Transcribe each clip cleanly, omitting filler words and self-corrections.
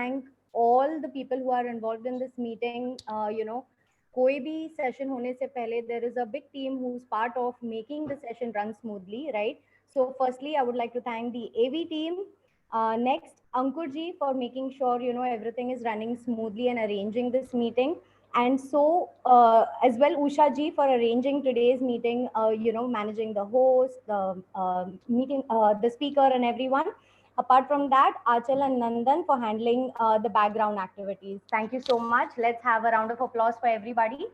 thank all the people who are involved in this meeting. कोई भी session होने से पहले there is a big team who's part of making the session run smoothly, right? So firstly, I would like to thank the AV team. Next, Ankur ji for making sure everything is running smoothly and arranging this meeting. And so as well, Usha ji for arranging today's meeting, managing the host, the meeting, the speaker and everyone. Apart from that, Achal and Nandan for handling the background activities. Thank you so much. Let's have a round of applause for everybody.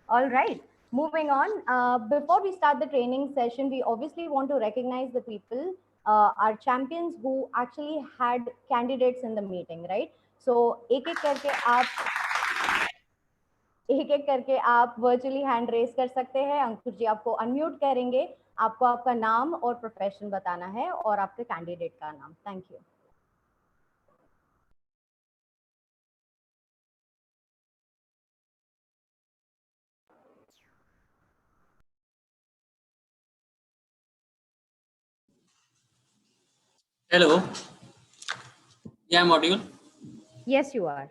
All right, moving on. Before we start the training session, we obviously want to recognize the people, our champions who actually had candidates in the meeting, right? So, एक एक करके आप virtually hand raise कर सकते हैं. अंकुर जी आपको unmute करेंगे. आपको आपका नाम और प्रोफेशन बताना है और आपके कैंडिडेट का नाम. Thank you. Hello. Yeah, I'm audible. Yes, you are.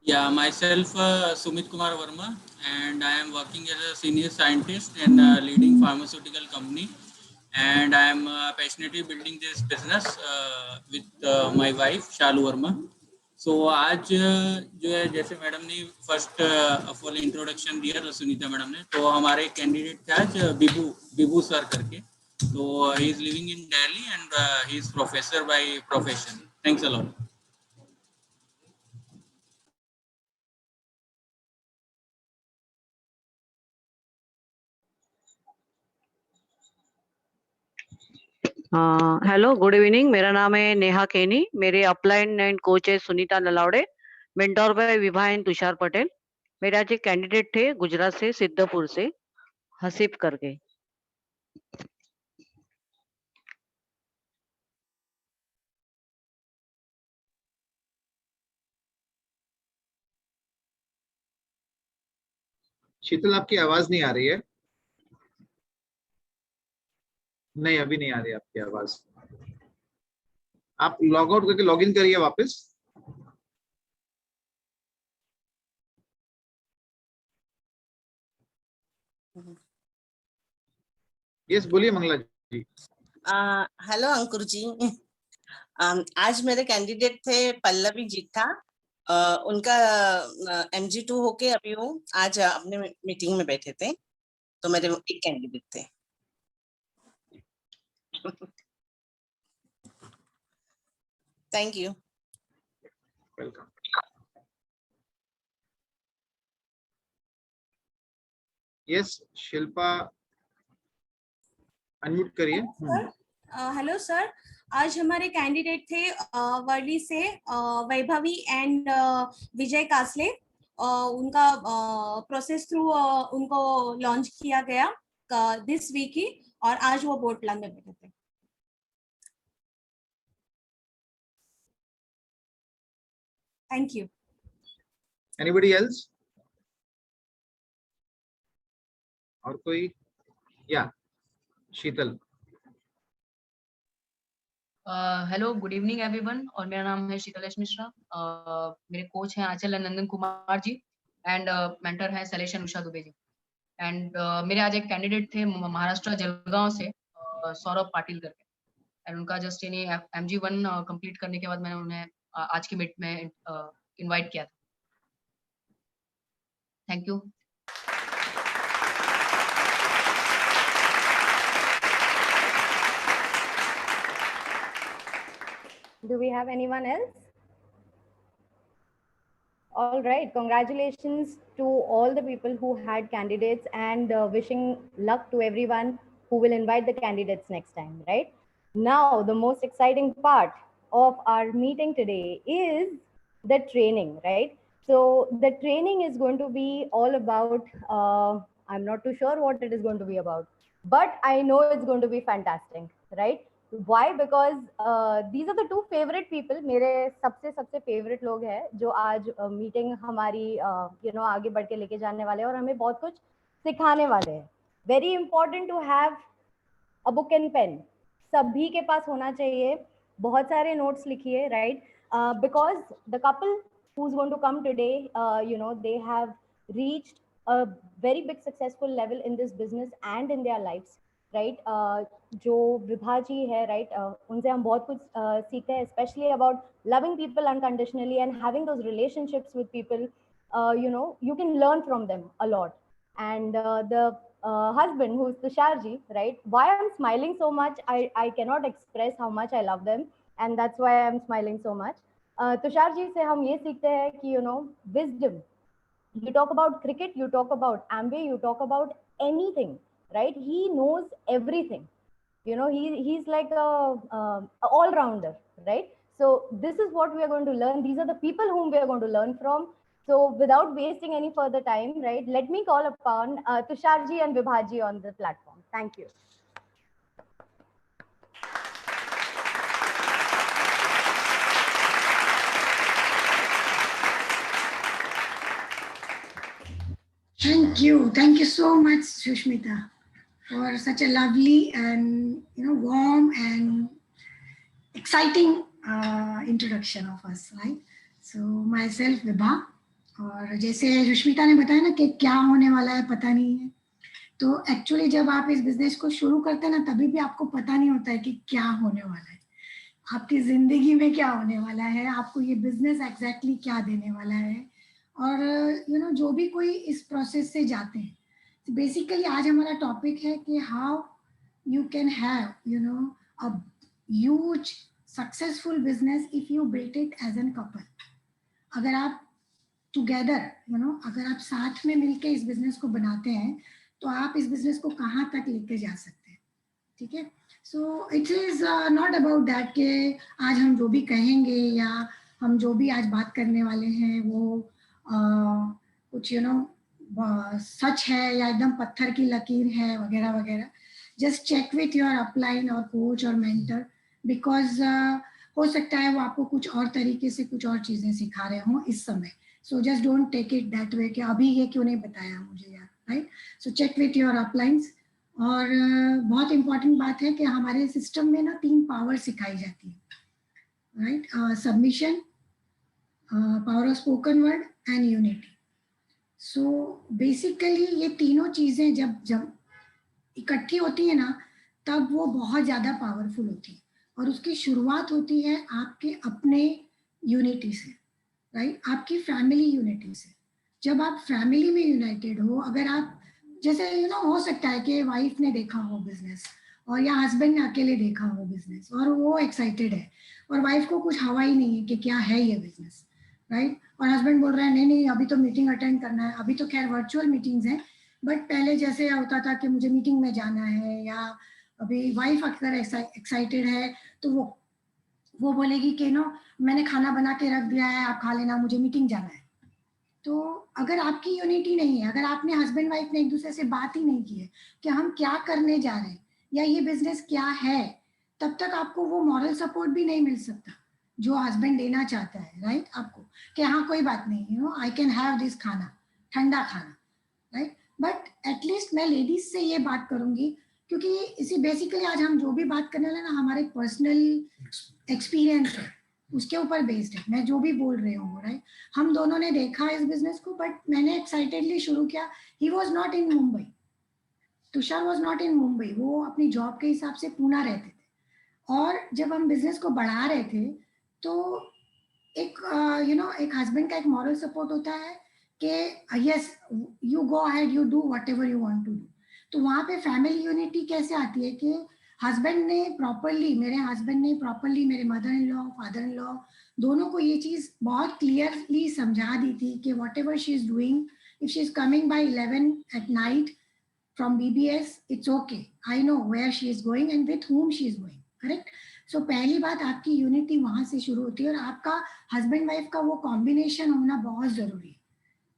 Yeah, myself Sumit Kumar Verma, and I am working as a senior scientist in a leading pharmaceutical company. And I am passionately building this business with my wife Shalu Verma. So आज जो है जैसे madam ने first full introduction दिया Sunita madam ने, तो हमारे candidate थे आज बिबू सर करके. तो he is living in Delhi and he is professor by profession. Thanks a lot. Hello, good evening. मेरा नाम है नेहा केनी. मेरे अपलाइन एंड कोच है Sunita Nalawade, mentor by Vibha and Tushar Patel. मेरे आज एक कैंडिडेट थे गुजरात से, सिद्धपुर से, हसीब करके. शीतल, आपकी आवाज नहीं आ रही है. नहीं, अभी नहीं आ रही आपकी आवाज. आप लॉग आउट करके लॉग इन करिए वापस. यस, बोलिए मंगला जी. हेलो अंकुर जी. आज मेरे कैंडिडेट थे पल्लवी जीठा. उनका MG2 होके अभी वो आज अपने मीटिंग में बैठे थे, तो मेरे एक कैंडिडेट थे. Thank you. Welcome. Yes, Shilpa unmute करिए. हेलो सर, आज हमारे कैंडिडेट थे वर्ली से वैभवी एंड विजय कासले. उनका प्रोसेस थ्रू उनको लॉन्च किया गया दिस वीक ही, और आज वो बोर्ड प्लान में बैठे थे. Thank you. Anybody else? और कोई? या Sheetal. Hello, good evening everyone. और मेरा नाम है शीतलेश मिश्रा. मेरे कोच हैं आंचल नंदन कुमार जी एंड मेंटर हैं सलेशन उषा दुबे जी. एंड मेरे आज एक कैंडिडेट थे महाराष्ट्र जलगांव से, सौरभ पाटिल करके. एंड उनका जस्ट इन्हें MG1 कंप्लीट करने के बाद मैंने उन्हें आज की मीट में इनवाइट किया था. Thank you. Do we have anyone else? All right, congratulations to all the people who had candidates, and wishing luck to everyone who will invite the candidates next time, right? Now, the most exciting part of our meeting today is the training, right? So the training is going to be all about, I'm not too sure what it is going to be about, but I know it's going to be fantastic, right? Why? Because these are the two favorite people. मेरे सबसे favourite लोग हैं जो आज meeting हमारी आगे बढ़ के लेके जाने वाले हैं और हमें बहुत कुछ सिखाने वाले हैं. Very important to have a book and pen. सभी के पास होना चाहिए बहुत सारे notes लिखिए, right? Because the couple who's going to come today, they have reached a very big successful level in this business and in their lives, right? जो विभा जी है, right? उनसे हम बहुत कुछ सीखते हैं, especially about loving people unconditionally and having those relationships with people. You can learn from them a lot. And the husband, who's Tusharji, right? Why I'm smiling so much, I cannot express how much I love them, and that's why I'm smiling so much. Tusharji से हम ये सीखते हैं कि wisdom. You talk about cricket, you talk about Amway, you talk about anything, right? He knows everything. He's like a all-rounder, right? So this is what we are going to learn. These are the people whom we are going to learn from. So without wasting any further time, right, let me call upon Tusharji and Vibhaji on the platform. Thank you. Thank you so much, Sushmita, for such a lovely and warm and exciting introduction of us, right? So myself Vibha, और जैसे सुष्मिता ने बताया ना कि क्या होने वाला है पता नहीं है, तो एक्चुअली जब आप इस बिजनेस को शुरू करते हैं ना, तभी भी आपको पता नहीं होता है कि क्या होने वाला है, आपकी जिंदगी में क्या होने वाला है, आपको ये बिजनेस एग्जैक्टली क्या देने वाला है। और जो भी कोई इस प्रोसेस से जाते हैं, तो बेसिकली आज हमारा टॉपिक है कि how you can have a huge successful business if you build it as an couple. अगर आप टुगेदर अगर आप साथ में मिलके इस बिजनेस को बनाते हैं, तो आप इस बिजनेस को कहाँ तक लेके जा सकते हैं, ठीक है। So it is not about that कि आज हम जो भी कहेंगे या हम जो भी आज बात करने वाले हैं वो कुछ सच है या एकदम पत्थर की लकीर है वगैरह वगैरह। Just check with your upline और कोच और मेंटर, बिकॉज हो सकता है वो आपको कुछ और तरीके से कुछ और चीजें सिखा रहे हों इस समय। So just don't take it that way कि अभी ये क्यों नहीं बताया मुझे यार, right. So check with your appliances. और बहुत इंपॉर्टेंट बात है कि हमारे सिस्टम में ना 3 पावर सिखाई जाती है, right. Submission, power of spoken word and unity. So basically ये तीनों चीजें जब इकट्ठी होती है ना, तब वो बहुत ज्यादा पावरफुल होती है। और उसकी शुरुआत होती है आपके अपने यूनिटी से, राइट, आपकी फैमिली यूनिटी से। जब आप फैमिली में यूनाइटेड हो, अगर आप जैसे हो सकता है कि वाइफ ने देखा हो बिजनेस और या हस्बैंड ने अकेले देखा हो बिजनेस और वो एक्साइटेड है और वाइफ को कुछ हवा ही नहीं है कि क्या है ये बिजनेस, राइट। और हस्बैंड बोल रहा है नहीं अभी तो मीटिंग अटेंड करना है। अभी तो खैर वर्चुअल मीटिंग्स हैं, बट पहले जैसे होता था कि मुझे मीटिंग में जाना है, या अभी वाइफ अगर एक्साइटेड है तो वो बोलेगी कि मैंने खाना बना के रख दिया है, आप खा लेना, मुझे मीटिंग जाना है। तो अगर आपकी यूनिटी नहीं है, अगर आपने हस्बैंड वाइफ ने एक दूसरे से बात ही नहीं की है कि हम क्या करने जा रहे हैं या ये बिजनेस क्या है, तब तक आपको वो मॉरल सपोर्ट भी नहीं मिल सकता जो हस्बैंड देना चाहता है, राइट, आपको कि हाँ कोई बात नहीं, आई कैन हैव दिस खाना, ठंडा खाना, राइट। बट एटलीस्ट मैं लेडीज से ये बात करूंगी, क्योंकि इसी बेसिकली आज हम जो भी बात करने वाले ना हमारे पर्सनल एक्सपीरियंस है, उसके ऊपर बेस्ड है मैं जो भी बोल रही हूँ, राइट। हम दोनों ने देखा इस बिजनेस को, बट मैंने एक्साइटेडली शुरू किया। He was not in Mumbai, Tushar was not in Mumbai, वो अपनी जॉब के हिसाब से पूना रहते थे। और जब हम बिजनेस को बढ़ा रहे थे तो एक एक हस्बैंड का एक मॉरल सपोर्ट होता है कि yes you go ahead, you do whatever you want to do. तो वहाँ पे फैमिली यूनिटी कैसे आती है कि हस्बैंड ने प्रॉपरली, मेरे हस्बैंड ने प्रॉपरली, मेरे mother in law, father in law दोनों को ये चीज बहुत क्लियरली समझा दी थी कि whatever she is doing, if she is coming by 11 at night from BBS, it's okay, I know where she is going and with whom she is going, correct। सो पहली बात आपकी यूनिटी वहां से शुरू होती है और आपका हस्बैंड वाइफ का वो कॉम्बिनेशन होना बहुत जरूरी है,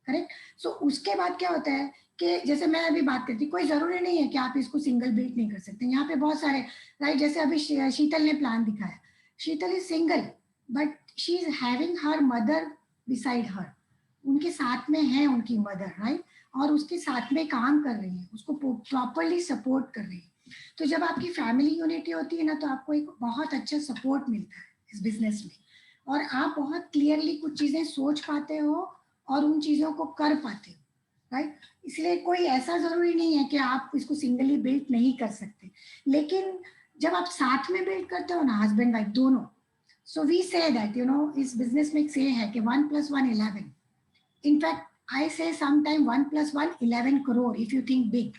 करेक्ट। सो उसके बाद क्या होता है कि जैसे मैं अभी बात करती, कोई जरूरी नहीं है कि आप इसको सिंगल बिल्ड नहीं कर सकते, यहाँ पे बहुत सारे, राइट। जैसे अभी शीतल ने प्लान दिखाया, Sheetal is single but she is having her mother beside her, उनके साथ में है उनकी मदर, राइट, और उसके साथ में काम कर रही है, उसको प्रॉपरली सपोर्ट कर रही है। तो जब आपकी फैमिली यूनिटी होती है ना, तो आपको एक बहुत अच्छा सपोर्ट मिलता है इस बिजनेस में, और आप बहुत क्लियरली कुछ चीजें सोच पाते हो और उन चीजों को कर पाते हो, राइट। इसलिए कोई ऐसा जरूरी नहीं है कि आप इसको सिंगली बिल्ड नहीं कर सकते, लेकिन जब आप साथ में बिल्ड करते हो ना, हस्बैंड वाइफ दोनों, सो वी से दैट इस बिजनेस में एक से है कि 1 + 1 11. इनफैक्ट आई से sometime 1 + 1 11 crore if you think big,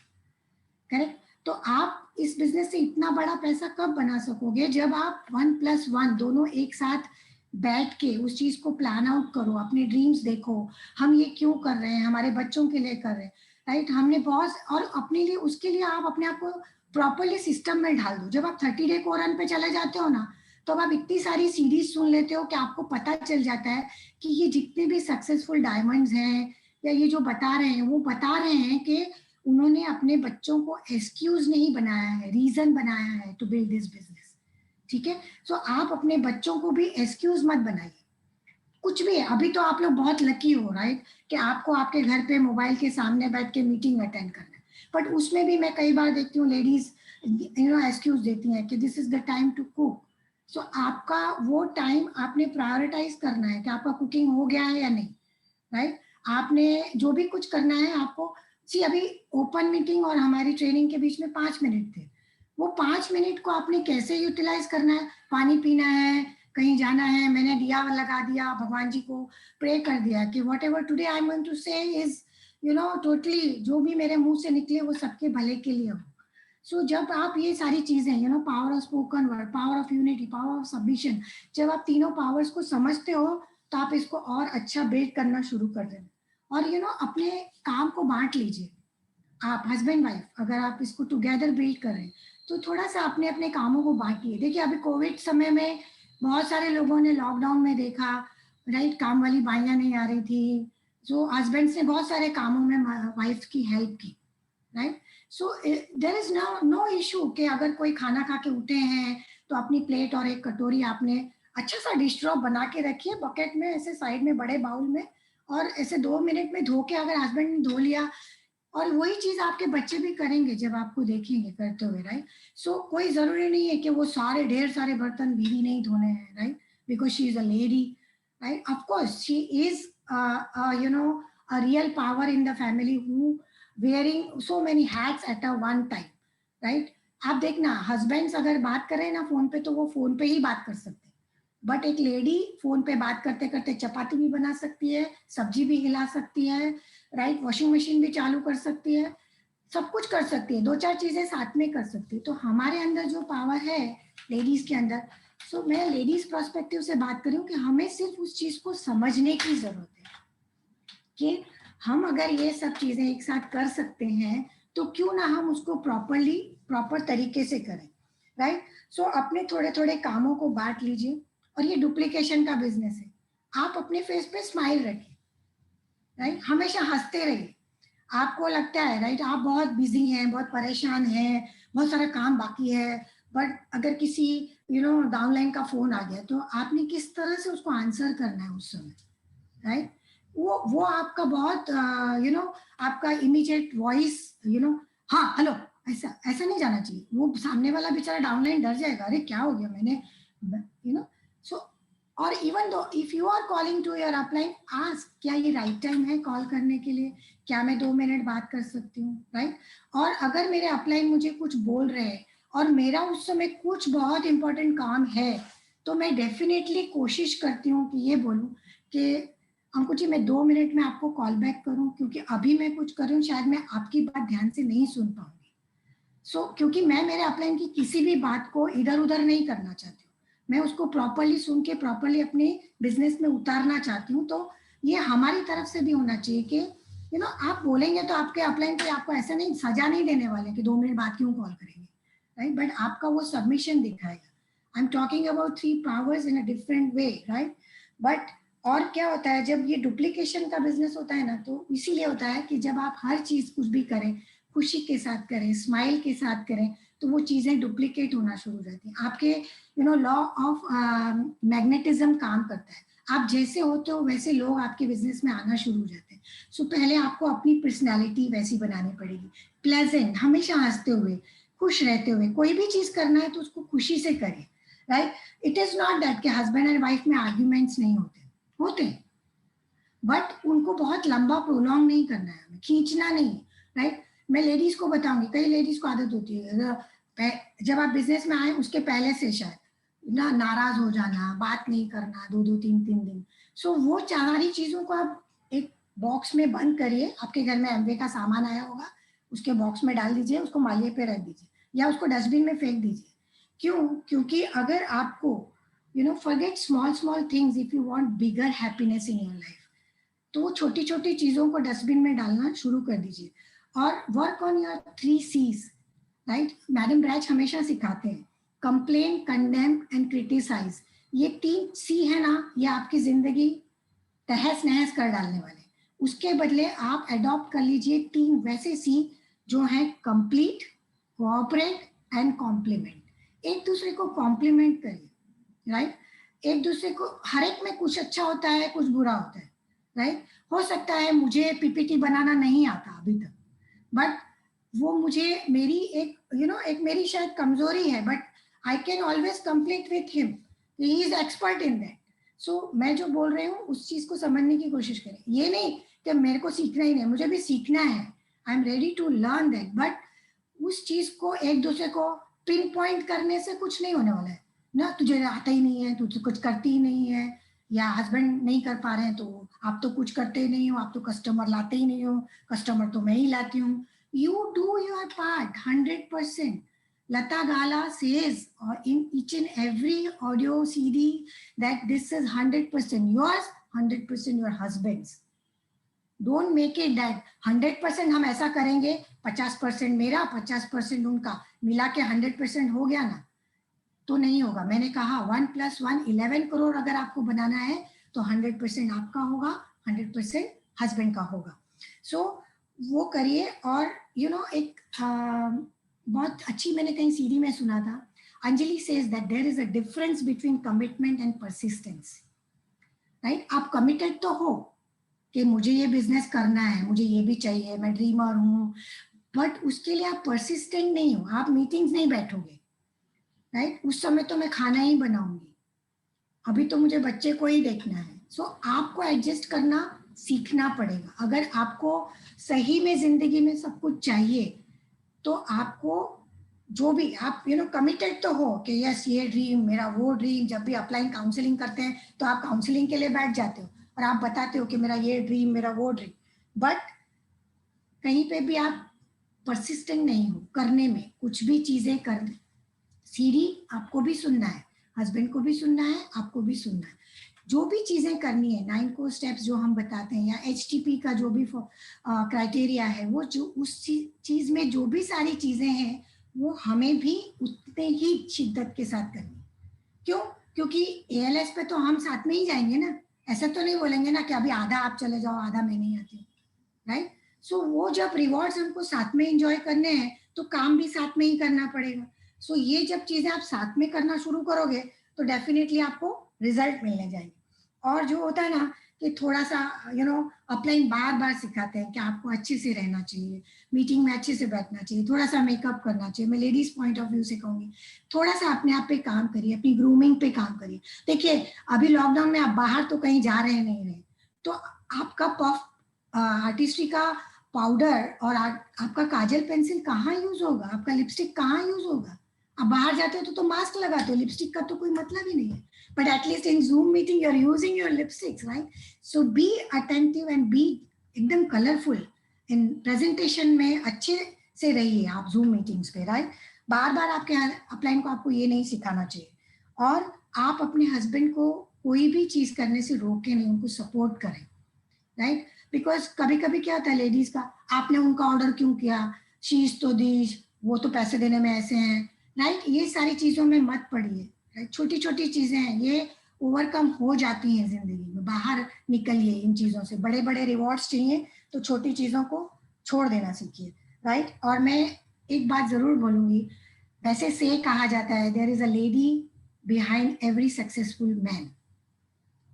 correct. तो आप इस बिजनेस से इतना बड़ा पैसा कब बना सकोगे, जब आप 1 + 1 दोनों एक साथ बैठ के उस चीज को प्लान आउट करो, अपने ड्रीम्स देखो, हम ये क्यों कर रहे हैं, हमारे बच्चों के लिए कर रहे हैं, राइट। हमने बहुत, और अपने लिए, उसके लिए आप अपने आप को प्रॉपरली सिस्टम में ढाल दो। जब आप 30 डे को रन पे चले जाते हो ना, तो आप इतनी सारी सीरीज सुन लेते हो कि आपको पता चल जाता है कि ये जितने भी सक्सेसफुल डायमंड्स हैं या ये जो बता रहे हैं, वो बता रहे हैं कि उन्होंने अपने बच्चों को एक्सक्यूज नहीं बनाया है, रीजन बनाया है टू बिल्ड दिस बिजनेस, ठीक है। सो आप अपने बच्चों को भी एक्सक्यूज मत बनाइए, कुछ भी है। अभी तो आप लोग बहुत लकी हो, राइट, कि आपको आपके घर पे मोबाइल के सामने बैठ के मीटिंग अटेंड करना है, बट उसमें भी मैं कई बार देखती हूँ लेडीज एक्सक्यूज देती हैं कि this is the time to cook. So आपका वो टाइम आपने प्रायोरिटाइज करना है कि आपका कुकिंग हो गया है या नहीं, राइट। आपने जो भी कुछ करना है आपको, सी अभी ओपन मीटिंग और हमारी ट्रेनिंग के बीच में 5 मिनट थे, वो 5 मिनट को आपने कैसे यूटिलाइज करना है, पानी पीना है, कहीं जाना है, मैंने दिया लगा दिया, भगवान जी को प्रे कर दिया कि whatever today I am going to say is totally, जो भी मेरे मुंह से निकले वो सबके भले के लिए हो। सो जब आप ये सारी चीजें power of spoken word, power of unity, power of submission, जब आप तीनों पावर्स को समझते हो तो आप इसको और अच्छा बिल्ड करना शुरू कर देना। और अपने काम को बांट लीजिए, आप हस्बैंड वाइफ अगर आप इसको टुगेदर बिल्ड करें तो थोड़ा सा अपने अपने कामों को बांटिए। देखिए अभी कोविड समय में बहुत सारे लोगों ने लॉकडाउन में देखा, राइट, काम वाली बाइयां नहीं आ रही थी, जो हस्बैंड्स ने बहुत सारे कामों में वाइफ की हेल्प की, right. So there is no issue कि अगर कोई खाना खा के उठे हैं तो अपनी प्लेट और एक कटोरी आपने अच्छा सा डिश ड्रॉप बना के रखिए बकेट में, ऐसे साइड में बड़े बाउल में, और ऐसे 2 मिनट में धो के अगर हस्बैंड ने धो लिया, और वही चीज आपके बच्चे भी करेंगे जब आपको देखेंगे करते हुए, राइट। सो कोई जरूरी नहीं है कि वो सारे ढेर सारे बर्तन बीवी नहीं धोने हैं, right, because she is a lady, right. Of course she is a real power in the family who wearing so many hats at a one time, right। आप देखना हस्बैंड्स अगर बात करें ना फोन पे तो वो फोन पे ही बात कर सकते हैं, बट एक लेडी फोन पे बात करते करते चपाती भी बना सकती है, सब्जी भी हिला सकती है, राइट, वॉशिंग मशीन भी चालू कर सकती है, सब कुछ कर सकती है, 2-4 चीजें साथ में कर सकती है। तो हमारे अंदर जो पावर है लेडीज के अंदर, सो मैं लेडीज पर्सपेक्टिव से बात करूं कि हमें सिर्फ उस चीज को समझने की जरूरत है कि हम अगर ये सब चीजें एक साथ कर सकते हैं तो क्यों ना हम उसको प्रॉपर तरीके से करें, राइट। सो अपने थोड़े थोड़े कामों को बांट लीजिए, और ये डुप्लीकेशन का बिजनेस है, आप अपने फेस पे स्माइल रखिए, राइट, हमेशा हंसते रहिए। आपको लगता है, राइट, आप बहुत बिजी हैं, बहुत परेशान हैं, बहुत सारा काम बाकी है, बट अगर किसी डाउनलाइन का फोन आ गया तो आपने किस तरह से उसको आंसर करना है उस समय, राइट। वो आपका बहुत आपका इमीडिएट वॉइस हाँ हेलो, ऐसा नहीं जाना चाहिए। वो सामने वाला बेचारा डाउनलाइन डर जाएगा, अरे क्या हो गया मैंने सो। और even though if you are calling to your upline, ask क्या ये राइट टाइम है कॉल करने के लिए, क्या मैं 2 मिनट बात कर सकती हूँ, राइट। और अगर मेरे अपलाइन मुझे कुछ बोल रहे हैं और मेरा उस समय कुछ बहुत इंपॉर्टेंट काम है तो मैं डेफिनेटली कोशिश करती हूँ कि ये बोलूँ कि अंकुर जी मैं 2 मिनट में आपको कॉल बैक करूं, क्योंकि अभी मैं कुछ कर रही हूँ, शायद मैं आपकी बात ध्यान से नहीं सुन पाऊंगी। सो क्योंकि मैं मेरे अपलाइन की किसी भी बात को इधर उधर नहीं करना चाहती हूँ, मैं उसको प्रॉपरली सुन के प्रॉपरली अपने बिजनेस में उतारना चाहती हूँ। तो ये हमारी तरफ से भी होना चाहिए कि आप बोलेंगे तो आपके अपलाइन पे आपको ऐसा नहीं सजा नहीं देने वाले कि 2 मिनट बाद क्यों कॉल करेंगे, राइट, बट आपका वो सबमिशन दिखाएगा। I am talking about 3 powers in a different way, right. But और क्या होता है जब ये डुप्लीकेशन का बिजनेस होता है ना, तो इसीलिए होता है कि जब आप हर चीज कुछ भी करें खुशी के साथ करें, स्माइल के साथ करें, तो वो चीजें डुप्लीकेट होना शुरू हो जाती हैं। आपके लॉ ऑफ मैग्नेटिज्म काम करता है, आप जैसे होते हो वैसे लोग आपके बिजनेस में आना शुरू हो जाते हैं। सो पहले आपको अपनी पर्सनैलिटी वैसी बनानी पड़ेगी, प्लेजेंट, हमेशा हंसते हुए, खुश रहते हुए। कोई भी चीज करना है तो उसको खुशी से करें, right? It is not that कि हस्बैंड एंड वाइफ में आर्ग्यूमेंट्स नहीं होते हैं, बट उनको बहुत लंबा प्रोलॉन्ग नहीं करना है, हमें खींचना नहीं, राइट? मैं लेडीज को बताऊंगी, कई लेडीज को आदत होती है जब आप बिजनेस में आए उसके पहले से शायद ना नाराज हो जाना, बात नहीं करना 2-2, 3-3 दिन। सो वो सारी चीजों को आप एक बॉक्स में बंद करिए। आपके घर में एमवे का सामान आया होगा, उसके बॉक्स में डाल दीजिए, उसको मालिये पे रख दीजिए या उसको डस्टबिन में फेंक दीजिए। क्यों? क्योंकि अगर आपको forget small things if you want bigger happiness in your life, तो छोटी छोटी चीजों को डस्टबिन में डालना शुरू कर दीजिए और work on your 3 C's, right? Madam ब्रैच हमेशा सिखाते हैं, कंप्लेन, कंडेम एंड क्रिटिसाइज। ये 3 C है ना, ये आपकी जिंदगी तहस नहस कर डालने वाले। उसके बदले आप अडॉप्ट कर लीजिए 3 वैसे C जो है कंप्लीट, कोऑपरेट एंड कॉम्प्लीमेंट। एक दूसरे को कॉम्प्लीमेंट करिए, राइट? एक दूसरे को, हर एक में कुछ अच्छा होता है, कुछ बुरा होता है, राइट? हो सकता है मुझे पीपीटी बनाना नहीं आता अभी तक, बट वो मुझे मेरी एक एक मेरी शायद कमजोरी है, but I can always complete with him, he is expert in that. So मैं जो बोल रही हूँ उस चीज को समझने की कोशिश करें। ये नहीं कि मेरे को सीखना ही नहीं, मुझे भी सीखना है, I am ready to learn that, but उस चीज को एक दूसरे को पिन पॉइंट करने से कुछ नहीं होने वाला है ना। तुझे आता ही नहीं है, तू कुछ करती ही नहीं है, या हस्बैंड नहीं कर पा रहे हैं तो आप तो कुछ करते ही नहीं हो, आप तो कस्टमर लाते ही नहीं हो, कस्टमर तो मैं ही लाती हूँ। You do your part 100%. Lata Gala says in each and every audio CD that this is 100% yours, 100% your husband's. Don't make it that 100% हम ऐसा करेंगे, 50% मेरा 50% उनका, मिला के 100% हो गया ना, तो नहीं होगा। मैंने कहा 1 + 1 11 करोड़ अगर आपको बनाना है तो 100% आपका होगा, 100% हस्बैंड का होगा। सो वो करिए। और एक बहुत अच्छी मैंने कहीं सीडी में सुना था, Anjali says that there is a difference between commitment and persistence, right? आप कमिटेड तो हो कि मुझे ये बिजनेस करना है, मुझे ये भी चाहिए, मैं ड्रीमर हूँ, बट उसके लिए आप परसिस्टेंट नहीं हो, आप मीटिंग्स नहीं बैठोगे, राइट? उस समय तो मैं खाना ही बनाऊंगी, अभी तो मुझे बच्चे को ही देखना है। सो आपको एडजस्ट करना सीखना पड़ेगा। अगर आपको सही में जिंदगी में सब कुछ चाहिए तो आपको जो भी आप कमिटेड तो हो कि यस ये ड्रीम मेरा, वो ड्रीम। जब भी अपलाइन काउंसलिंग करते हैं तो आप काउंसलिंग के लिए बैठ जाते हो और आप बताते हो कि मेरा ये ड्रीम, मेरा वो ड्रीम, बट कहीं पे भी आप परसिस्टेंट नहीं हो करने में, कुछ भी चीजें करने। सीडी आपको भी सुनना है, हस्बैंड को भी सुनना है, आपको भी सुनना है। जो भी चीजें करनी है, 9 core स्टेप्स जो हम बताते हैं, या HTP का जो भी क्राइटेरिया है, वो जो उस चीज में जो भी सारी चीजें हैं वो हमें भी उतने ही शिद्दत के साथ करनी है। क्यों? क्योंकि ALS पे तो हम साथ में ही जाएंगे ना, ऐसा तो नहीं बोलेंगे ना कि अभी आधा आप चले जाओ, आधा मैं नहीं आती हूँ, राइट? सो वो जब रिवॉर्ड्स हमको साथ में एंजॉय करने हैं तो काम भी साथ में ही करना पड़ेगा। सो ये जब चीजें आप साथ में करना शुरू करोगे तो डेफिनेटली आपको रिजल्ट मिलने जाएंगे। और जो होता है ना कि थोड़ा सा अपलाइन बार बार सिखाते हैं कि आपको अच्छे से रहना चाहिए, मीटिंग में अच्छे से बैठना चाहिए, थोड़ा सा मेकअप करना चाहिए। मैं लेडीज पॉइंट ऑफ व्यू से कहूंगी, थोड़ा सा अपने आप पे काम करिए, अपनी ग्रूमिंग पे काम करिए। देखिए अभी लॉकडाउन में आप बाहर तो कहीं जा रहे नहीं रहे, तो आपका पफ आर्टिस्ट्री का पाउडर और आपका काजल पेंसिल कहाँ यूज होगा, आपका लिपस्टिक कहाँ यूज होगा? आप बाहर जाते हो तो मास्क लगाते हो, लिपस्टिक का तो कोई मतलब ही नहीं है, but at least in Zoom meeting you're using your lipsticks, right? So be attentive and be एकदम colorful in presentation में, अच्छे से रहिए आप Zoom meetings पे, right? बार बार आपके अपलाइन को आपको ये नहीं सिखाना चाहिए। और आप अपने हस्बैंड को कोई भी चीज करने से रोके नहीं, उनको सपोर्ट करें, राइट? बिकॉज कभी कभी क्या होता है लेडीज का, आपने उनका ऑर्डर क्यों किया, शीज तो दीज, वो तो पैसे देने में ऐसे हैं, राइट? ये सारी चीजों में मत पड़िए, राइट? छोटी छोटी चीजें हैं, ये ओवरकम हो जाती हैं जिंदगी में। बाहर निकलिए इन चीजों से, बड़े बड़े रिवॉर्ड्स चाहिए तो छोटी चीजों को छोड़ देना सीखिए, राइट? और मैं एक बात जरूर बोलूंगी, वैसे से कहा जाता है there is a lady behind every successful man,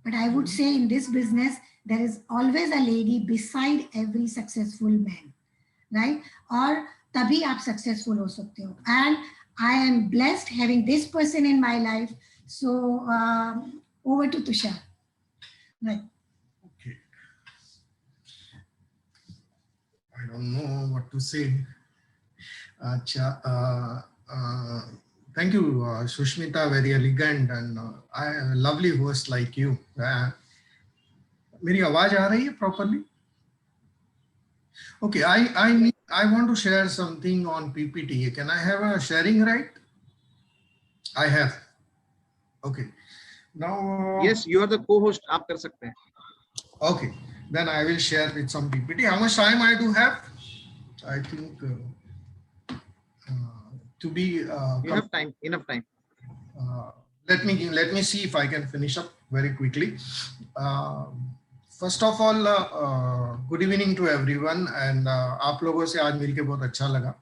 but I would say in this business there is always a lady beside every successful man, right? और तभी आप सक्सेसफुल हो सकते हो. And I am blessed having this person in my life. So over to Tushar. Right. Okay. I don't know what to say. Thank you, Sushmita, very elegant and lovely host like you. मेरी आवाज आ रही है properly? Okay, I want to share something on PPT. Can I have a sharing right? I have. Okay. Now. Yes, you are the co-host. आप कर सकते हैं. Okay, then I will share with some PPT. How much time I do have? I think to be. You have time. Enough time. Let me see if I can finish up very quickly. First of all, good evening to everyone, and आप लोगों से आज मिलके बहुत अच्छा लगा.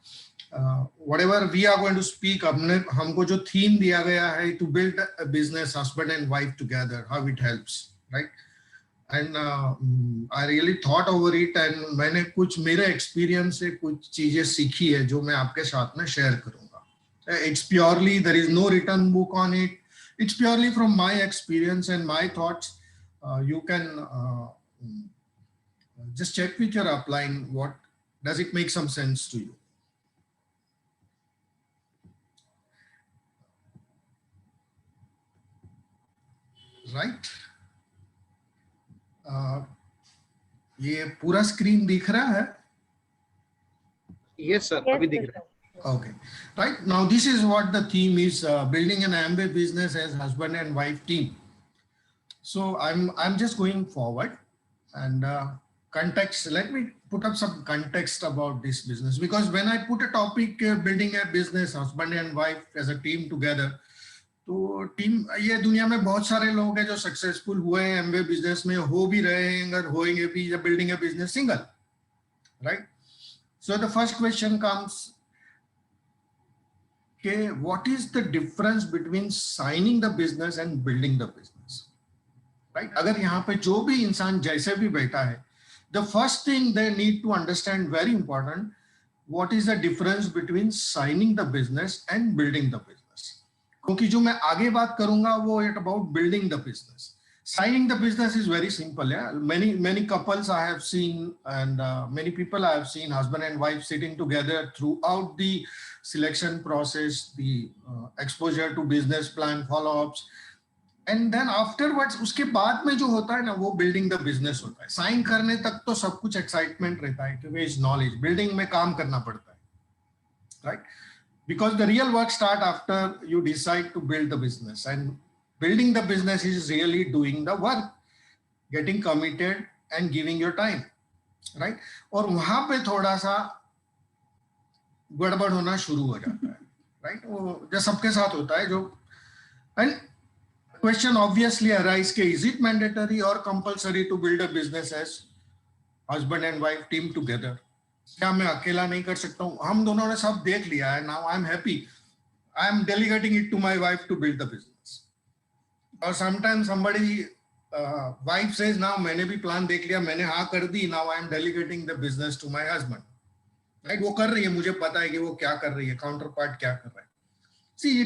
Whatever we are going to speak, हमको जो theme दिया गया है to build a business, husband and wife together, how it helps, right? And I really thought over it, and मैंने कुछ मेरे experience से कुछ चीजें सीखी है जो मैं आपके साथ में share करूँगा. It's purely, there is no written book on it. It's purely from my experience and my thoughts. You can just check with your upline. What does it make some sense to you? Right? ये पूरा screen दिख रहा है? Yes, sir. अभी दिख रहा है. Okay. Right. Now this is what the theme is: building an Amway business as husband and wife team. So I'm just going forward, and context. Let me put up some context about this business, because when I put a topic, building a business, husband and wife as a team together, तो team, ये दुनिया में बहुत सारे लोग हैं जो successful हुए हैं एमवे बिजनेस में, हो भी रहे हैं अगर होएंगे भी, या building a business single, right? So the first question comes के what is the difference between signing the business and building the business, right? अगर यहाँ पे जो भी इंसान जैसे भी बैठा है, the first thing they need to understand, very important, what is the difference between signing the business and building the business. क्योंकि जो मैं आगे बात करूंगा वो it about building the business. Signing the business is very simple. Yeah, many couples I have seen, and many people I have seen, husband and wife sitting together throughout the selection process, the exposure to business plan, follow-ups, and then afterwards, उसके बाद में जो होता है ना, वो building the business होता है. साइन करने तक तो सब कुछ excitement रहता है क्योंकि it's knowledge. Building में काम करना पड़ता है, right? Because the real work start after you decide to build the business, and building the business is really doing the work, getting committed and giving your time, right? और वहां पे थोड़ा सा गड़बड़ होना शुरू हो जाता है, right? वो जो सबके साथ होता है, जो and question obviously arise के is it mandatory or compulsory to build a business as husband and wife team together? क्या मैं अकेला नहीं कर सकता हूँ? हम दोनों ने सब देख लिया है. Now I'm happy. I'm delegating it to my wife to build the business. Or sometimes somebody wife says, now मैंने भी प्लान देख लिया, मैंने हाँ कर दी, now I'm delegating the business to my husband. Right? वो कर रही है, मुझे पता है कि वो क्या कर रही है, counterpart क्या कर रहा है. See,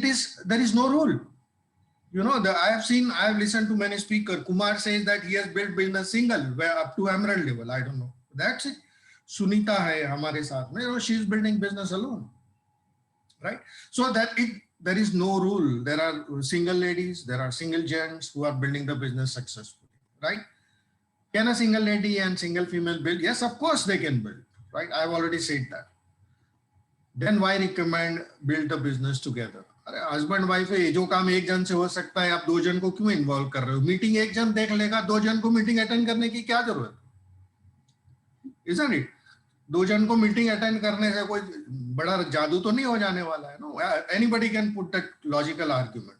there is no rule. You know, I have listened to many speakers. Kumar says that he has built business single, where up to emerald level. I don't know. That's it. Sunita है हमारे साथ में, she is building business alone, right? So there is no rule. There are single ladies, there are single gents who are building the business successfully, right? Can a single lady and single female build? Yes, of course they can build, right? I've already said that. Then why recommend build the business together? अरे husband wife है, जो काम एक जन से हो सकता है, आप दो जन को क्यों इन्वॉल्व कर रहे हो? मीटिंग एक जन देख लेगा, दो जन को मीटिंग अटेंड करने की क्या जरूरत? Isn't it? दो जन को मीटिंग अटेंड करने से कोई बड़ा जादू तो नहीं हो जाने वाला है. No, anybody can put that logical argument,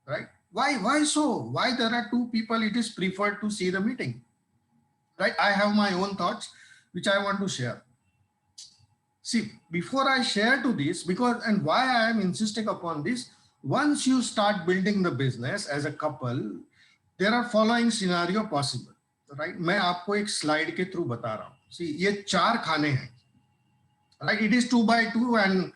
right? Why so? Why there are two people, it is preferred to see the meeting, right? I have my own thoughts which I want to share. See, before I share to this, because and why I am insisting upon this, once you start building the business as a couple, there are following scenario possible, right? मैं आपको एक slide के through बता रहा हूँ. See, ये 4 खाने हैं, right? It is 2x2 and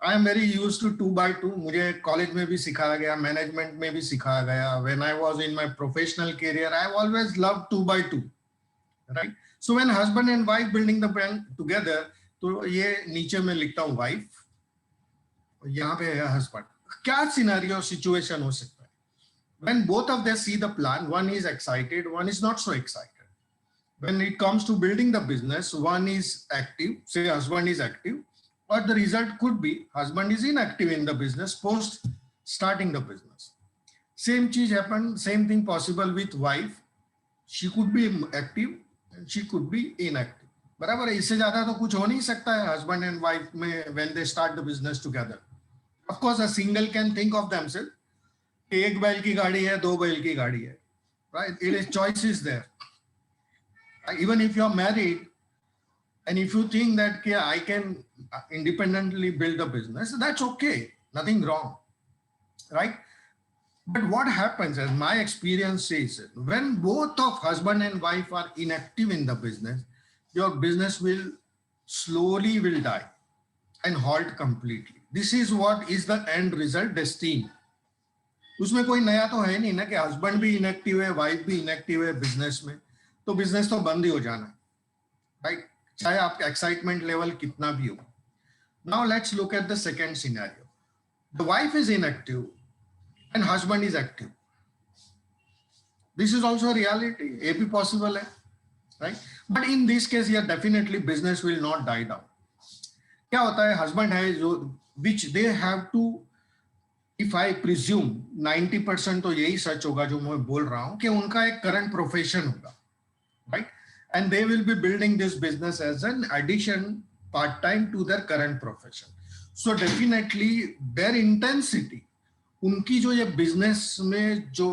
I am very used to 2x2. मुझे कॉलेज में भी सिखाया गया, मैनेजमेंट में भी सिखाया गया. When I was in my professional career, I always loved 2x2, right? So when husband and wife building the brand together, तो ये नीचे में लिखता हूँ wife, यहाँ पे है husband. क्या सिनेरियो सिचुएशन हो सकता है? When both of them see the plan, one is excited, one is not so excited. When it comes to building the business, one is active, say husband is active, or the result could be husband is inactive in the business post starting the business. Same cheese happen, same thing possible with wife. She could be active and she could be inactive. बराबर है, इससे ज्यादा तो कुछ हो नहीं सकता है husband and wife में when they start the business together. Of course, a single can think of themselves. एक बैल की गाड़ी है, दो बैल की गाड़ी है, right? It is choices there. Even if you are married, and if you think that I can independently build a business, that's okay, nothing wrong, right? But what happens, as my experience says, when both of husband and wife are inactive in the business, your business will slowly die and halt completely. This is what is the end result destined. उसमें कोई नया तो है नहीं ना कि husband भी inactive है, वाइफ भी इनएक्टिव है बिजनेस में, तो बिजनेस तो बंद ही हो जाना है, राइट? चाहे आपका एक्साइटमेंट लेवल कितना भी हो. Now let's look at the second scenario. The wife is inactive and husband is active. This is also reality. ये भी पॉसिबल है, right? But in this case here definitely business will not die down. क्या होता है, husband है जो which they have to, if I presume 90% तो यही सच होगा जो मैं बोल रहा हूं कि उनका एक करंट प्रोफेशन होगा, right? And they will be building this business as an addition part-time to their current profession. So definitely their intensity, उनकी जो ये बिजनेस में जो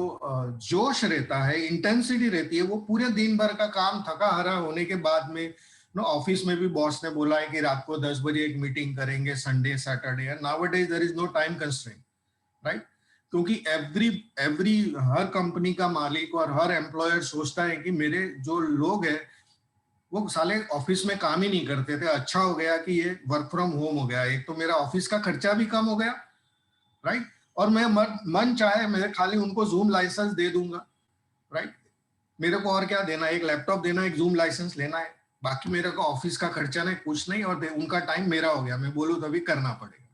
जोश रहता है, इंटेंसिटी रहती है, वो पूरे दिन भर का काम थका हरा होने के बाद में ऑफिस में भी बॉस ने बोला है कि रात को 10 बजे एक मीटिंग करेंगे, Sunday Saturday. Nowadays there is no time constraint, right? क्योंकि एवरी हर कंपनी का मालिक और हर एम्प्लॉयर सोचता है कि मेरे जो लोग हैं वो साले ऑफिस में काम ही नहीं करते थे, अच्छा हो गया कि ये वर्क फ्रॉम होम हो गया, एक तो मेरा ऑफिस का खर्चा भी कम हो गया, राइट? और मैं मन चाहे मैं खाली उनको जूम लाइसेंस दे दूंगा, राइट? मेरे को और क्या देना, एक लैपटॉप देना, एक जूम लाइसेंस लेना है, बाकी मेरे को ऑफिस का खर्चा नहीं, कुछ नहीं, और उनका टाइम मेरा हो गया, मैं बोलूँ तभी करना पड़ेगा.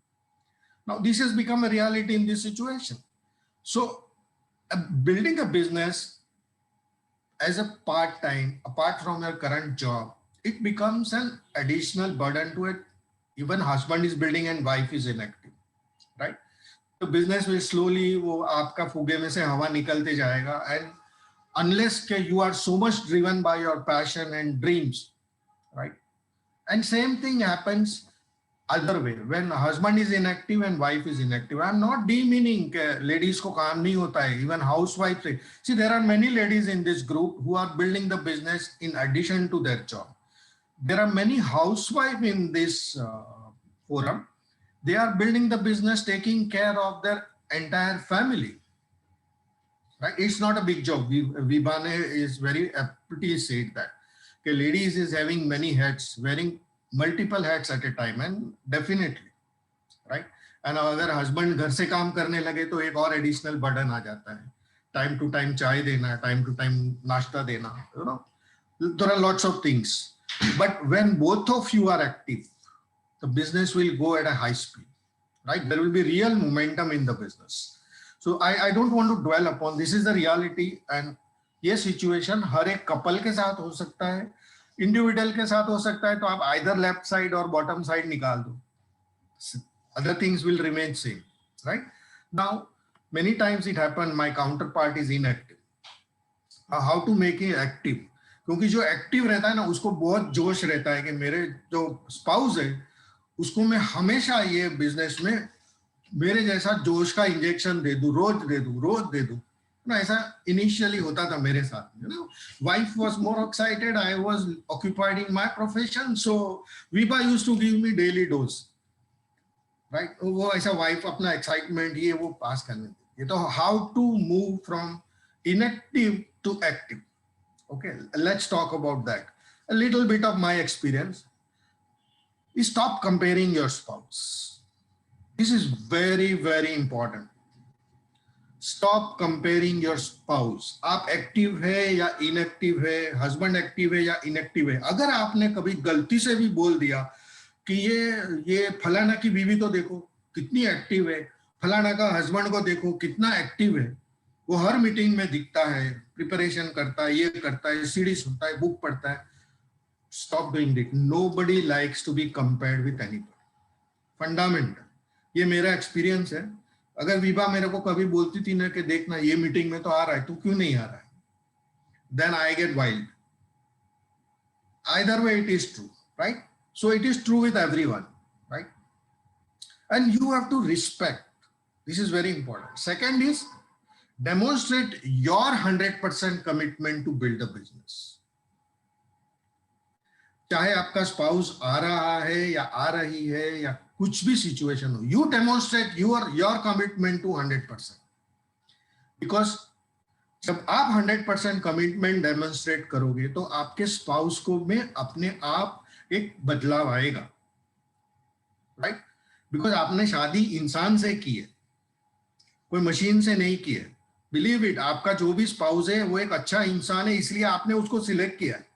Now this has become a reality in this situation. So building a business as a part-time, apart from your current job, it becomes an additional burden to it. Even husband is building and wife is inactive, right? So business will slowly, वो आपका फुगे में से हवा निकलते जाएगा, and unless you are so much driven by your passion and dreams, right? And same thing happens other way when husband is inactive and wife is inactive. I am not demeaning ladies को काम नहीं होता है, even housewives. See, there are many ladies in this group who are building the business in addition to their job. There are many housewives in this forum. They are building the business, taking care of their entire family, right? It's not a big job. Vibhane is very aptly said that ladies is having many hats, wearing multiple hats at a time, and definitely, right? And अगर husband घर से काम करने लगे तो एक और additional burden आ जाता है. Time to time चाय देना, time to time नाश्ता देना, you know, there are lots of things. But when both of you are active, the business will go at a high speed, right? There will be real momentum in the business. So I don't want to dwell upon, this is the reality, and ये situation हर एक couple के साथ हो सकता है, individual के साथ हो सकता है, तो आप आइदर लेफ्ट साइड और बॉटम साइड निकाल दो, other things will remain same, right? Now many times it happen my counterpart is inactive. How to make it active? क्योंकि जो एक्टिव रहता है ना उसको बहुत जोश रहता है कि मेरे जो स्पाउस है उसको मैं हमेशा ये बिजनेस में मेरे जैसा जोश का इंजेक्शन दे दूं, रोज दे दूं ना. ऐसा इनिशियली होता था मेरे साथ, you know. Wife was more excited, I was occupied in my profession, so Vibha used to give me daily dose, right? वो ऐसा wife अपना excitement ये वो पास करने देती. ये तो how to move from inactive to active. Okay, let's talk about that. A little bit of my experience. Stop comparing your spouse. This is very, very important. Stop comparing your spouse. आप active है या inactive है, husband active है या inactive है. अगर आपने कभी गलती से भी बोल दिया कि ये फलाना की बीवी तो देखो कितनी एक्टिव है, फलाना का हस्बैंड को देखो कितना एक्टिव है, वो हर मीटिंग में दिखता है, प्रिपरेशन करता है, ये करता है, सीडी सुनता है, बुक पढ़ता है. Stop doing it. Nobody likes to be compared with anybody. Fundamental. ये मेरा एक्सपीरियंस है. अगर विभा मेरे को कभी बोलती थी ना कि देखना ये मीटिंग में तो आ रहा है, तू क्यों नहीं आ रहा है, then I get wild. Either way it is true, right? So it is true with everyone, right? And you have to respect. This is very important. Second is demonstrate your 100% commitment to build a business. चाहे आपका spouse आ रहा है या आ रही है या कुछ भी सिचुएशन हो, you demonstrate your commitment to 100%. Because जब आप 100% कमिटमेंट डेमोन्स्ट्रेट करोगे तो आपके स्पाउस को में अपने आप एक बदलाव आएगा, राइट? बिकॉज आपने शादी इंसान से की है, कोई मशीन से नहीं की है. बिलीव इट, आपका जो भी स्पाउस है वो एक अच्छा इंसान है, इसलिए आपने उसको सिलेक्ट किया है,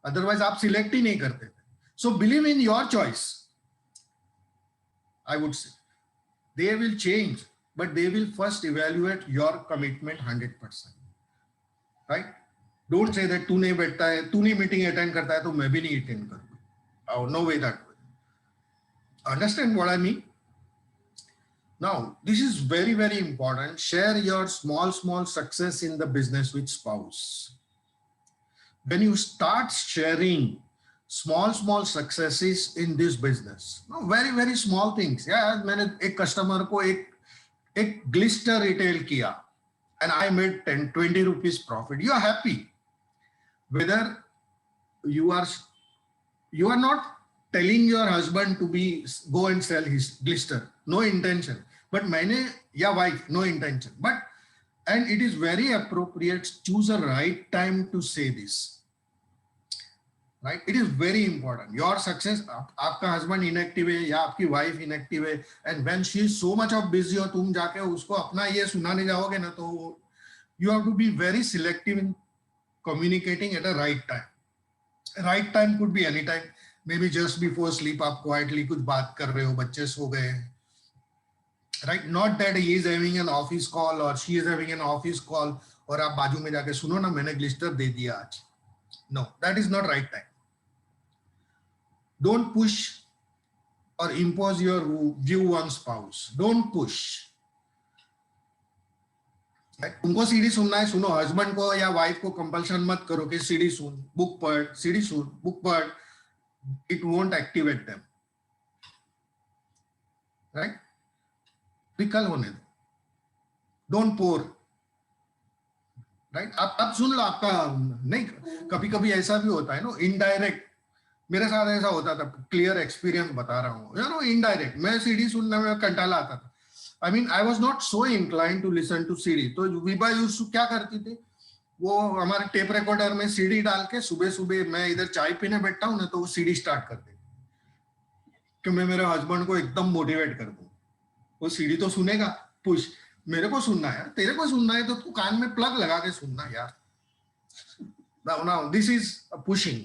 अदरवाइज आप सिलेक्ट ही नहीं करते थे. So believe in your choice. I would से they will change, but they will first evaluate your commitment 100%, right? Don't say that तू नहीं बैठता है, तू नहीं मीटिंग अटेंड करता है तो मैं भी नहीं अटेंड करूंगा. Oh, no way that way. Understand what I mean? Now, this is very, very important. Share your small success in the business with spouse. When you start sharing small successes in this business, no, very, very small things. Yeah, मैंने एक customer को एक Glister retail किया and I made 10-20 rupees profit. You are happy. Whether you are not telling your husband to go and sell his glister, no intention. But मैंने या wife, no intention. But and it is very appropriate. Choose a right time to say this. Right? It is very important. Your success, आपका husband inactive है या आपकी wife inactive है, and when she is so much of busy और तुम जाके उसको अपना ये सुनाने जाओगे ना, तो you have to be very selective in communicating at a right time. Right time could be any time, maybe just before sleep आप क्वाइटली कुछ बात कर रहे हो, बच्चे सो गए, right? Not that he is having an office call और she is having an office call और आप बाजू में जाके सुनो ना मैंने ग्लिस्टर दे दिया आज. No, that is not right time. Don't push or impose your view on spouse. Don't push. तुमको सीडी सुनना है, सुनो. हस्बैंड को या वाइफ को कंपल्शन मत करो कि सीडी सुन, बुक पढ़, सीडी सुन, बुक पढ़. It won't activate them. Right? विकल होने दो. Don't pour. राइट? आप सुन लो. आपका नहीं, कभी कभी ऐसा भी होता है नो, इनडायरेक्ट. मेरे साथ ऐसा होता था, क्लियर एक्सपीरियंस बता रहा हूँ, यू नो, इनडायरेक्ट. मैं सीडी सुनने में कंटाला आता था. I mean I was not so inclined to listen to CD. तो विभा यूज्ड टू क्या करती थी, वो हमारे टेप रिकॉर्डर में सीडी डाल के सुबह सुबह मैं इधर चाय पीने बैठता हूँ ना, तो वो सीडी स्टार्ट कर देती कि मैं मेरे हस्बैंड को एकदम मोटिवेट कर दूं. वो सीडी तो सुनेगा, पुश, मेरे को सुनना है, तेरे को सुनना है तो तू कान में प्लग लगा के सुनना यार. Now this is a pushing,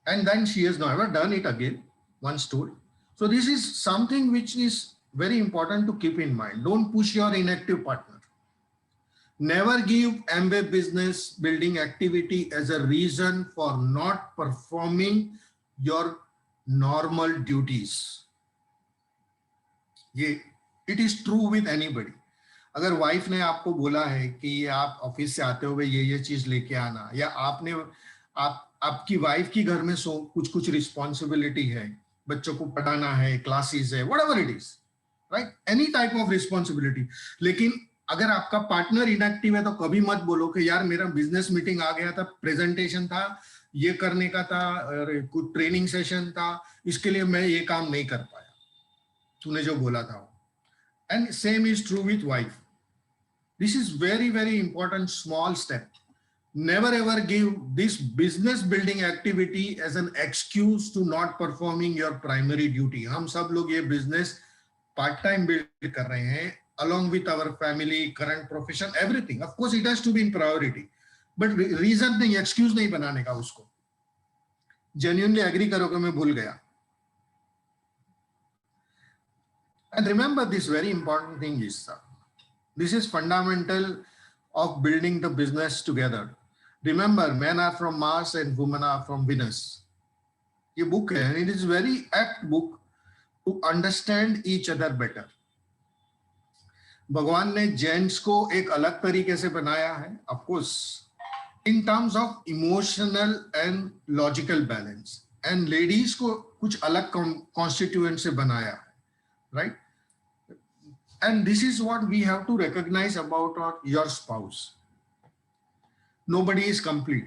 and then she has never done it again, once told. So this is something which is very important to keep in mind. Don't push your inactive partner. Never give Amway business building activity as a reason for not performing your normal duties. It is true with anybody. अगर wife ने आपको बोला है कि आप office से आते हुए ये चीज लेके आना, या आपकी वाइफ की घर में कुछ रिस्पॉन्सिबिलिटी है, बच्चों को पढ़ाना है, क्लासेस है, whatever it is, right? Any type of responsibility. लेकिन अगर आपका पार्टनर इनएक्टिव है तो कभी मत बोलो कि यार मेरा बिजनेस मीटिंग आ गया था, प्रेजेंटेशन था, ये करने का था, कुछ ट्रेनिंग सेशन था, इसके लिए मैं ये काम नहीं कर पाया, तूने जो बोला था. And same is true with wife. This is very, very important small step. never ever give this business building activity as an excuse to not performing your primary duty. हम सब लोग ये business part time build कर रहे हैं along with our family, current profession, everything. Of course, it has to be in priority. But reason नहीं, excuse नहीं बनाने का उसको. Genuinely agree करो कि मैं भूल गया. And remember this very important thing is, this is fundamental of building the business together. Remember, men are from Mars and women are from Venus. ये book है, and it is very apt book to understand each other better. भगवान ने gents को एक अलग तरीके से बनाया है, of course, in terms of emotional and logical balance, and ladies को कुछ अलग constituent से बनाया है, right? And this is what we have to recognize about your spouse. Nobody is complete.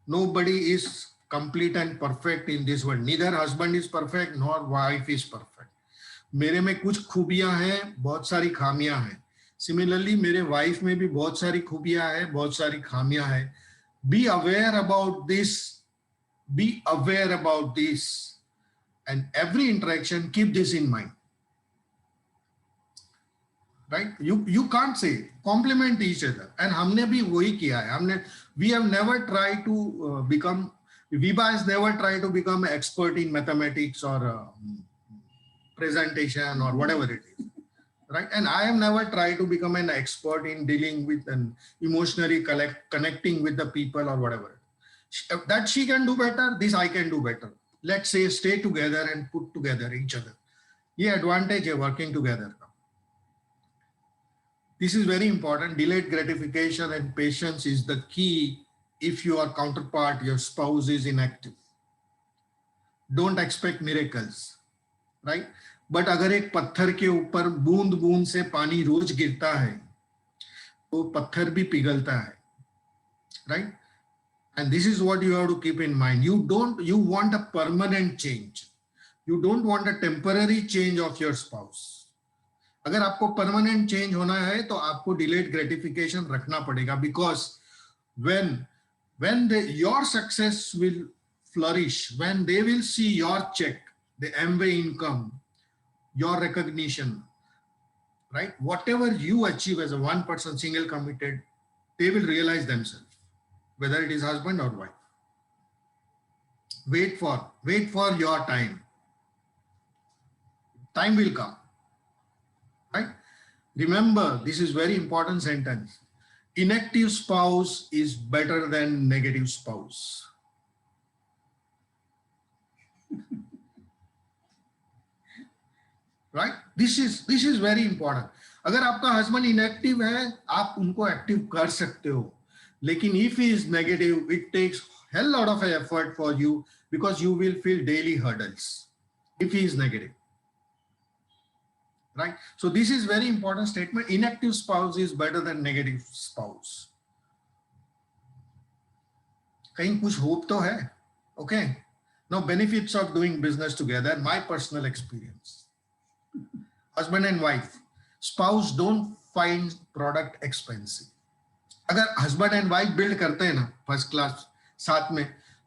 Nobody is complete and perfect in this world. Neither husband is perfect nor wife is perfect. मेरे में कुछ खूबियां हैं, बहुत सारी खामियां हैं. Similarly, मेरे वाइफ में भी बहुत सारी खूबियां हैं, बहुत सारी खामियां हैं. Be aware about this. Be aware about this. And every interaction, keep this in mind. Right? You can't say, compliment each other. And हमने भी वही किया है. We have never tried to become, Viva has never tried to become an expert in mathematics or presentation or whatever it is. Right? And I have never tried to become an expert in dealing with and emotionally connecting with the people or whatever. That she can do better, this I can do better. Let's say stay together and put together each other. ये advantage है working together. This is very important. Delayed gratification and patience is the key if your counterpart, your spouse is inactive. Don't expect miracles, right? But अगर एक पत्थर के ऊपर बूंद बूंद से पानी रोज गिरता है, तो पत्थर भी पिघलता है, right? And this is what you have to keep in mind. You want a permanent change. You don't want a temporary change of your spouse. अगर आपको परमानेंट चेंज होना है तो आपको डिलेड ग्रेटिफिकेशन रखना पड़ेगा, because when your success will flourish, when they will see your check, the Amway income, your recognition, right? Whatever you achieve as a one person single committed, they will realize themselves, whether it is husband or wife. Wait for your time. Time will come. Right? Remember, this is very important sentence. Inactive spouse is better than negative spouse. Right? This is very important. अगर आपका husband inactive है, आप उनको active कर सकते हो. लेकिन if he is negative, it takes hell lot of effort for you because you will feel daily hurdles if he is negative. Right? So this is very important statement. Inactive spouse is better than negative spouse. कहीं कुछ hope तो है. Okay. Now benefits of doing business together. My personal experience. Husband and wife. Spouse don't find product expensive. अगर husband and wife build करते हैं ना first class साथ में,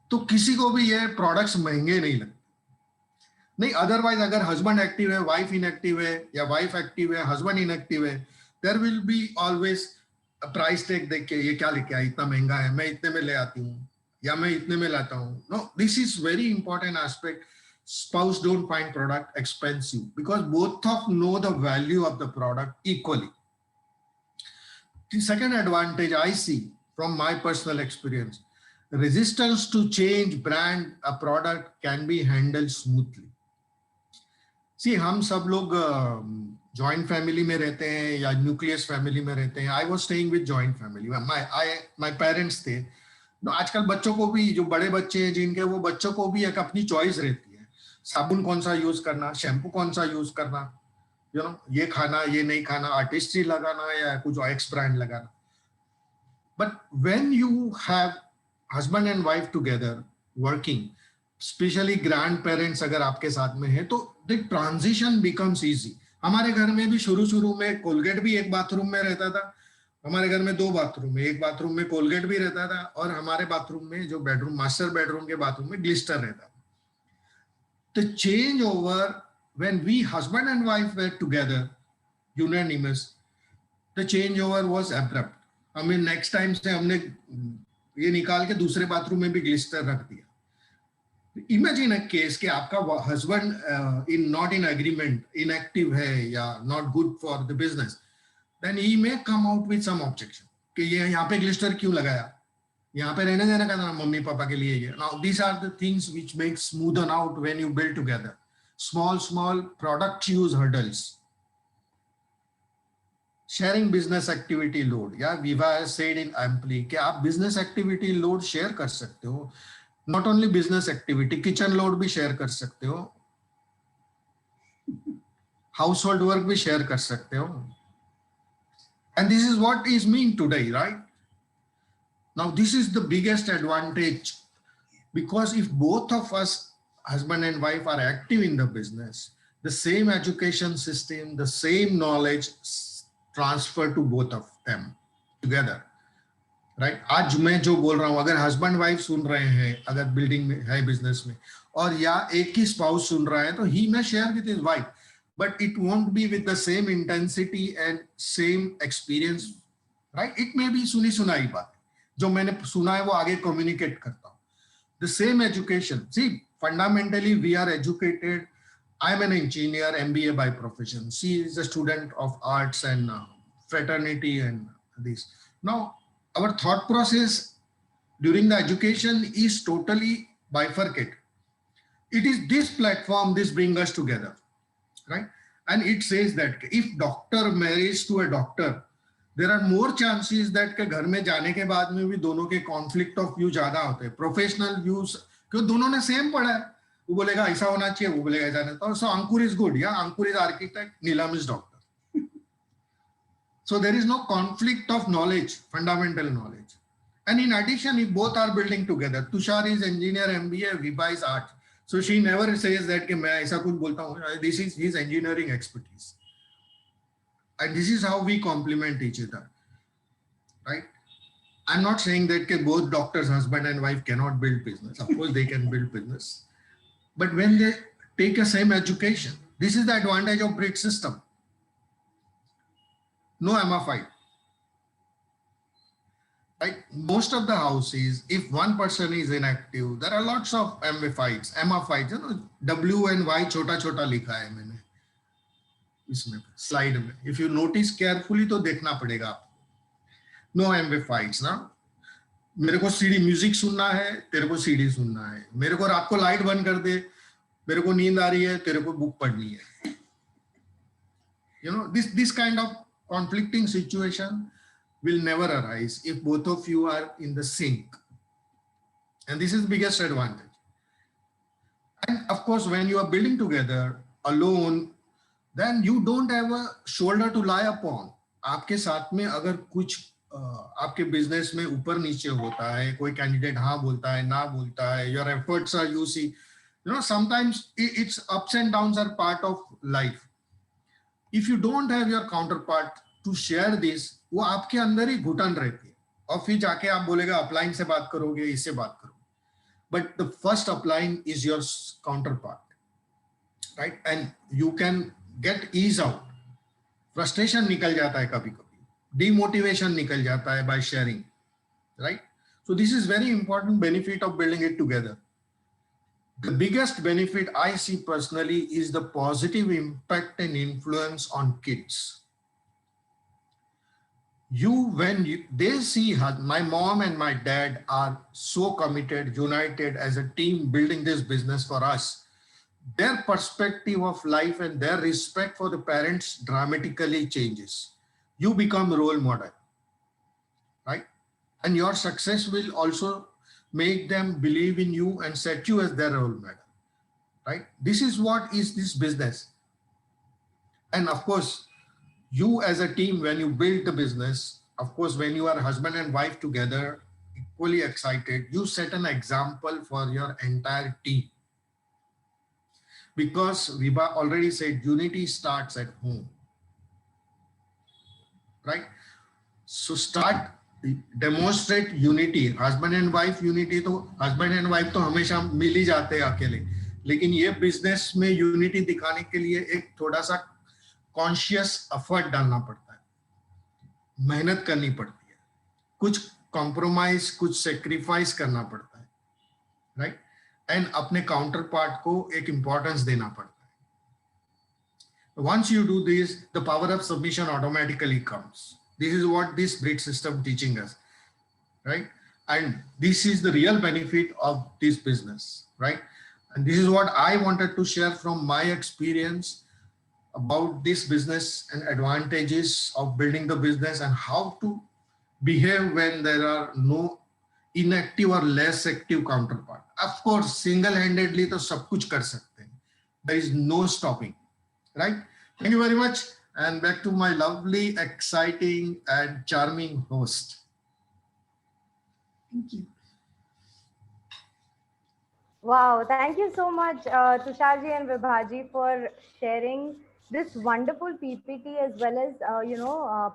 तो किसी को भी ये products महंगे नहीं लगते. नहीं, अदरवाइज अगर हस्बैंड एक्टिव है, वाइफ इनएक्टिव है, या वाइफ एक्टिव है, हस्बैंड इनएक्टिव है, there will be always price tag देख के ये क्या लेके आया, इतना महंगा है, मैं इतने में ले आती हूँ या मैं इतने में लाता हूँ. No, this is very important aspect. Spouse don't find product expensive because both of know the value of the product equally. The second advantage I see from my personal experience, resistance to change brand a product can be handled smoothly. See, हम सब लोग joint family में रहते हैं या nucleus family में रहते हैं. I was staying with joint family. My parents थे. आजकल बच्चों को भी, जो बड़े बच्चे हैं जिनके, वो बच्चों को भी एक अपनी चॉइस रहती है. साबुन कौन सा यूज करना, शैम्पू कौन सा यूज करना, ये खाना, ये नहीं खाना, आर्टिस्ट्री लगाना या कुछ एक्स ब्रांड लगाना. But when you have husband and wife together working, specially grand parents अगर आपके साथ में है, तो द ट्रांजिशन बिकम्स इजी. हमारे घर में भी शुरू में कोलगेट भी एक बाथरूम में रहता था हमारे घर में 2 बाथरूम है, एक बाथरूम में कोलगेट भी रहता था और हमारे बाथरूम में जो बेडरूम मास्टर बेडरूम के बाथरूम में ग्लिस्टर रहता था. The change over when we husband and wife were together, unanimous, the changeover was abrupt. हमें नेक्स्ट टाइम से हमने ये निकाल के दूसरे बाथरूम में भी ग्लिस्टर रख दिया. इमेजिन अ केस कि आपका husband in not in agreement, inactive है या not good for the business, then he may come out with some objection कि ये यहाँ पे ग्लिस्टर क्यों लगाया, यहाँ पे रहने देना का था मम्मी पापा के लिए ये. Now these are the things which make smoothen out when you build together. Small product use hurdles. Sharing business activity load, या विवा सेड इन एम्पली कि आप बिजनेस एक्टिविटी लोड शेयर कर सकते हो. Not only business activity, kitchen load भी share कर सकते हो, हाउस होल्ड वर्क भी शेयर कर सकते हो. And this is what is mean today, right? Now this is the biggest advantage, because if both of us, husband and wife, are active in the business, the same education system, the same knowledge transfer to both of them together, right? आज मैं जो बोल रहा हूँ, अगर husband wife सुन रहे हैं, अगर बिल्डिंग में है बिजनेस में, और या एक ही स्पाउस सुन रहा है, तो he may share with his wife, but it won't be with the same intensity and same experience, right? It may be सुनी सुनाई बात, जो मैंने सुना है वो आगे कम्युनिकेट करता हूँ. The same education, see, fundamentally we are educated. I'm an engineer, MBA by profession. She is a student of arts and fraternity and this. Now, our thought process during the education is totally bifurcated. It is this platform, this brings us together, right? And it says that if doctor marries to a doctor, there are more chances that के घर में जाने के बाद में भी दोनों के conflict of view ज्यादा होते हैं. Professional views, क्योंकि दोनों ने सेम पढ़ा है, वो बोलेगा ऐसा होना चाहिए, वो बोलेगा ऐसा नहीं. तो so Ankur is good, yeah, Ankur is architect, Neelam is doctor. So there is no conflict of knowledge, fundamental knowledge. And in addition, if both are building together, Tushar is engineer, MBA, Vibha is art. So she never says that कि मैं ऐसा कुछ बोलता हूँ. This is his engineering expertise. And this is how we complement each other, right? I'm not saying that both doctors, husband and wife, cannot build business. Of course, they can build business. But when they take a same education, this is the advantage of BRIC system. No Emma fight. Right? Most of the houses, if one person is inactive, there are lots of Emma fights. You know, W and Y छोटा छोटा लिखा है मैंने इसमें slide में. If you notice carefully तो देखना पड़ेगा आपको. No Emma fights ना. मेरे को सीडी म्यूजिक सुनना है, तेरे को सीडी सुनना है. मेरे को रात को लाइट बंद कर दे, मेरे को नींद आ रही है, तेरे को बुक पढ़नी है. You know, this kind of conflicting situation will never arise if both of you are in the sync. And this is the biggest advantage. And of course, when you are building together alone, then you don't have a shoulder to lie upon. आपके साथ में अगर कुछ आपके business में ऊपर नीचे होता है, कोई कैंडिडेट हाँ बोलता है, ना बोलता है, your efforts are, you see, you know, sometimes it's ups and downs are part of life. If you don't have your counterpart to share this, वो आपके अंदर ही घुटन रहती है, और फिर जाके आप बोलेगा अपलाइन से बात करोगे, इससे बात करोगे. But the first upline is your counterpart, right? And you can get ease out. Frustration निकल जाता है कभी कभी, demotivation निकल जाता है by sharing, right? So this is very important benefit of building it together. The biggest benefit I see personally is the positive impact and influence on kids. They see how my mom and my dad are so committed, united as a team building this business for us. Their perspective of life and their respect for the parents dramatically changes. You become a role model, right? And your success will also make them believe in you and set you as their role model, right? This is what is this business. And of course, you as a team, when you build the business, of course, when you are husband and wife together, equally excited, you set an example for your entire team. Because Vibha already said, unity starts at home, right? So start demonstrate unity. Husband and wife unity तो husband and wife तो हमेशा मिल ही जाते हैं अकेले, लेकिन ये business में unity दिखाने के लिए एक थोड़ा सा कॉन्शियस एफर्ट डालना पड़ता है, मेहनत करनी पड़ती है, कुछ कॉम्प्रोमाइज, कुछ सेक्रीफाइस करना पड़ता है, राइट? एंड अपने काउंटर पार्ट को एक इंपॉर्टेंस देना पड़ता है. Once you do this, the power of submission automatically comes. This is what this BRIT system teaching us, right? And this is the real benefit of this business, right? And this is what I wanted to share from my experience about this business and advantages of building the business and how to behave when there are no inactive or less active counterpart. Of course, single-handedly तो सब कुछ कर सकते हैं. There is no stopping, right? Thank you very much. And back to my lovely, exciting and charming host. Thank you. Wow, thank you so much, Tusharji and Vibhaji, for sharing this wonderful PPT as well as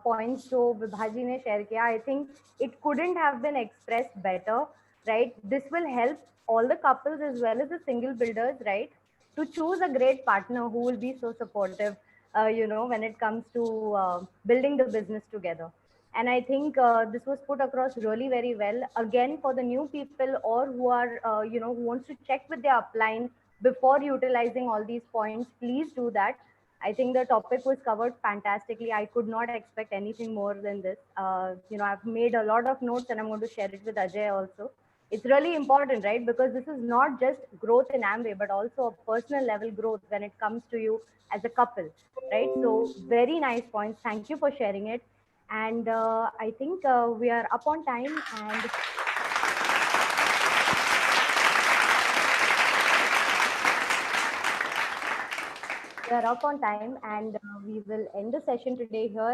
points जो Vibhaji ने share किया. I think it couldn't have been expressed better, right? This will help all the couples as well as the single builders, right, to choose a great partner who will be so supportive, when it comes to building the business together. And I think this was put across really very well. Again, for the new people or who are, who wants to check with their upline before utilizing all these points, please do that. I think the topic was covered fantastically. I could not expect anything more than this. I've made a lot of notes and I'm going to share it with Ajay also. It's really important, right? Because this is not just growth in Amway, but also a personal level growth when it comes to you as a couple, right? So very nice points. Thank you for sharing it. And I think we are up on time and we will end the session today here.